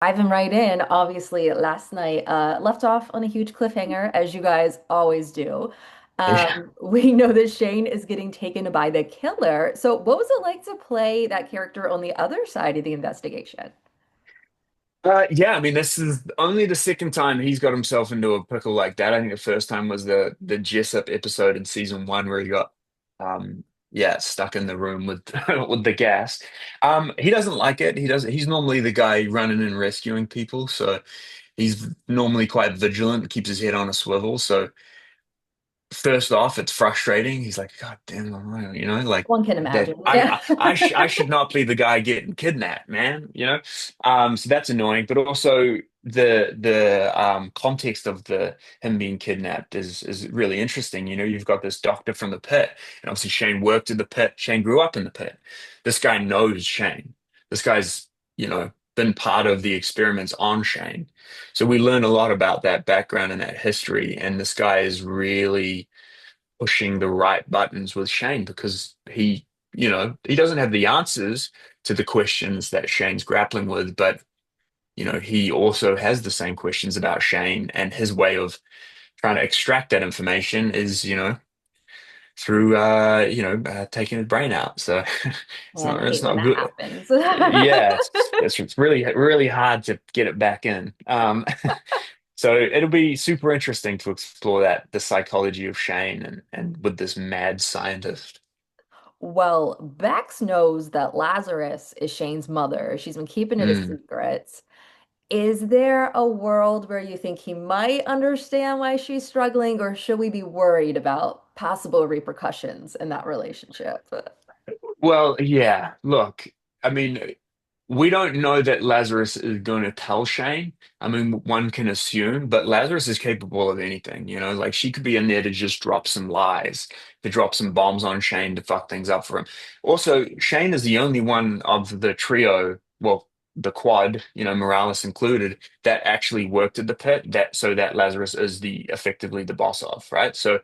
Diving right in, obviously, last night left off on a huge cliffhanger, as you guys always do. Yeah. We know that Shane is getting taken by the killer. So, what was it like to play that character on the other side of the investigation? Yeah, I mean, this is only the second time he's got himself into a pickle like that. I think the first time was the Jessup episode in season one where he got, yeah, stuck in the room with with the gas. He doesn't like it. He's normally the guy running and rescuing people, so he's normally quite vigilant, keeps his head on a swivel. So first off, it's frustrating. He's like, God damn, like One can that. imagine. Yeah. I should not be the guy getting kidnapped, man. So that's annoying. But also the context of the him being kidnapped is really interesting. You've got this doctor from the pit, and obviously Shane worked in the pit. Shane grew up in the pit. This guy knows Shane. This guy's been part of the experiments on Shane. So we learn a lot about that background and that history. And this guy is really pushing the right buttons with Shane because he doesn't have the answers to the questions that Shane's grappling with, but he also has the same questions about Shane, and his way of trying to extract that information is, through taking his brain out. So And I it's hate when not that good. happens. Yeah, it's really hard to get it back in. So it'll be super interesting to explore the psychology of Shane and with this mad scientist. Well, Bex knows that Lazarus is Shane's mother. She's been keeping it a Mm. secret. Is there a world where you think he might understand why she's struggling, or should we be worried about possible repercussions in that relationship? Well, yeah, look, I mean, we don't know that Lazarus is going to tell Shane. I mean, one can assume, but Lazarus is capable of anything, like she could be in there to just drop some lies, to drop some bombs on Shane to fuck things up for him. Also, Shane is the only one of the trio, well, the quad, Morales included, that actually worked at the pit, that Lazarus is the effectively the boss of, right? So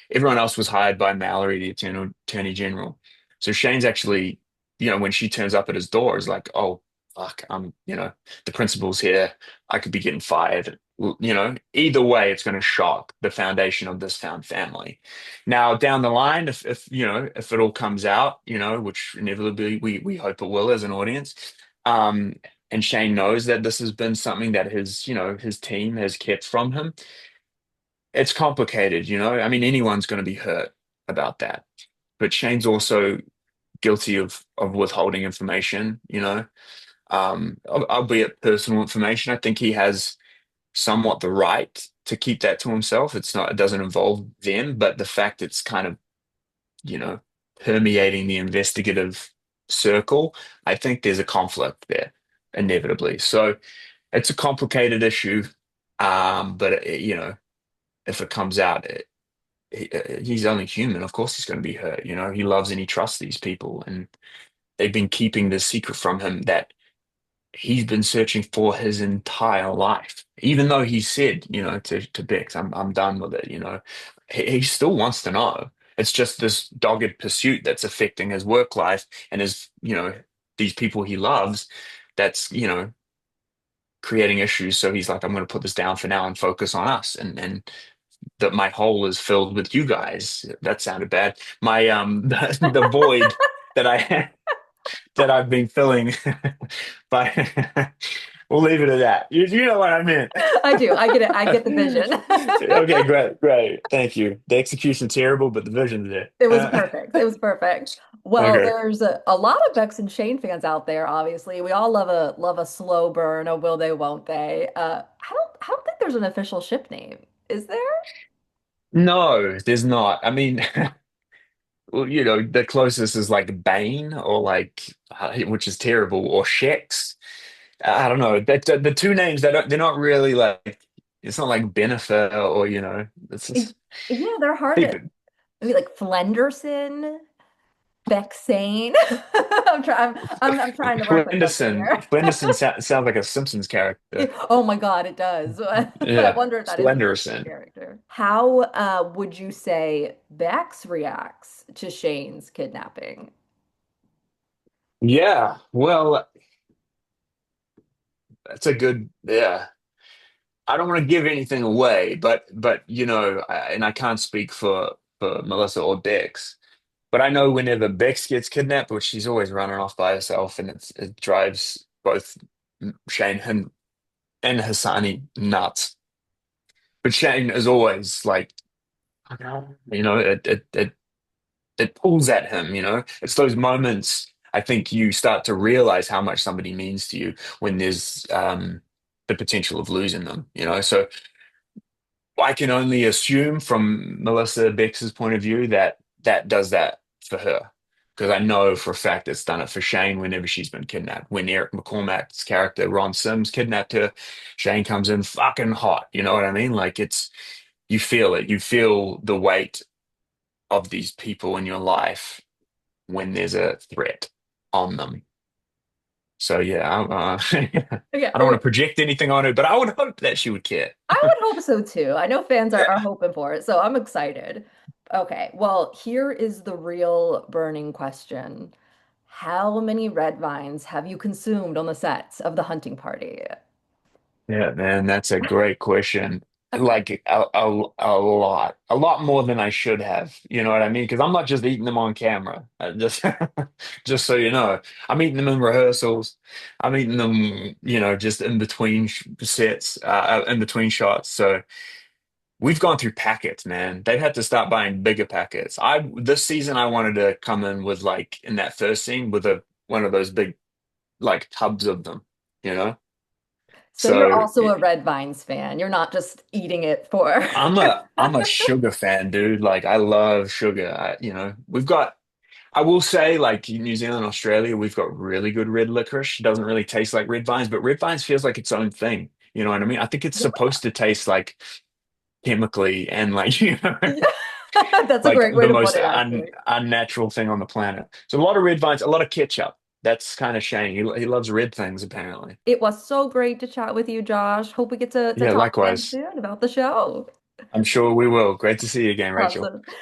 everyone else was hired by Mallory, the Attorney General. So Shane's actually, when she turns up at his door, is like, oh, fuck, the principal's here. I could be getting fired. Either way, it's going to shock the foundation of this found family. Now, down the line, if it all comes out, which inevitably we hope it will as an audience, um, and Shane knows that this has been something that his team has kept from him, it's complicated, I mean, anyone's going to be hurt about that. But Shane's also guilty of withholding information, albeit personal information. I think he has somewhat the right to keep that to himself. It doesn't involve them, but the fact it's kind of, you know, permeating the investigative circle, I think there's a conflict there, inevitably. So it's a complicated issue. But if it comes out, he's only human. Of course, he's going to be hurt. He loves and he trusts these people, and they've been keeping this secret from him that he's been searching for his entire life. Even though he said, to Bex, I'm done with it. He still wants to know. It's just this dogged pursuit that's affecting his work life and these people he loves. That's creating issues. So he's like, I'm going to put this down for now and focus on us. And that my hole is filled with you guys. That sounded bad. My the void that I've been filling by we'll leave it at that. You know what I meant. I do. I get it. I get the vision. Okay, great, great. Thank you. The execution terrible, but the vision's there. It was perfect. It was perfect. Well, Okay. there's a lot of Bex and Shane fans out there, obviously. We all love a slow burn, a will they, won't they. I don't think there's an official ship name. Is there? No, there's not. I mean, well, the closest is like Bane or like, which is terrible, or Shex. I don't know. The two names they're not really like. It's not like Bennifer or It's It- just yeah, they're hard to people. maybe like Flenderson, Bexane. I'm trying to work with them here. Flenderson sounds like a Simpsons character. Oh my God, it does. I Yeah, wonder if that is a Simpsons Slenderson. character. How would you say Bex reacts to Shane's kidnapping? Yeah, well, that's a good, yeah. I don't want to give anything away, but and I can't speak for Melissa or Bex, but I know whenever Bex gets kidnapped, which she's always running off by herself, and it drives both Shane and Hassani nuts. But Shane is always like, it pulls at him, It's those moments I think you start to realize how much somebody means to you when there's the potential of losing them. So I can only assume from Melissa Bex's point of view that that does that for her. Because I know for a fact it's done it for Shane whenever she's been kidnapped. When Eric McCormack's character, Ron Sims, kidnapped her, Shane comes in fucking hot. You know what I mean? Like you feel it. You feel the weight of these people in your life when there's a threat on them. So yeah, Yeah, I don't want to project anything on her, but I would hope that she would care. I would hope so too. I know fans are hoping for it, so I'm excited. Okay, well, here is the real burning question. How many red vines have you consumed on the sets of the hunting party? Yeah, man, that's a great question. Like a lot more than I should have. You know what I mean? Because I'm not just eating them on camera. Just so you know, I'm eating them in rehearsals. I'm eating them, just in between sets, in between shots. So we've gone through packets, man. They've had to start buying bigger packets. This season I wanted to come in with like in that first scene with a one of those big like tubs of them, you know. So you're So. also a red vines fan. You're not just eating it for. I'm a sugar fan, dude. Like I love sugar. We've got I will say like in New Zealand, Australia, we've got really good red licorice. It doesn't really taste like red vines, but red vines feels like its own thing. You know what I mean? I think it's Yeah. supposed to taste like chemically and like Yeah. That's a like great way the to put most it, actually. unnatural thing on the planet. So a lot of red vines, a lot of ketchup. That's kind of Shane. He loves red things apparently. It was so great to chat with you, Josh. Hope we get to Yeah, talk again likewise. soon about the show. I'm sure we will. Great to see you again, Rachel. Awesome.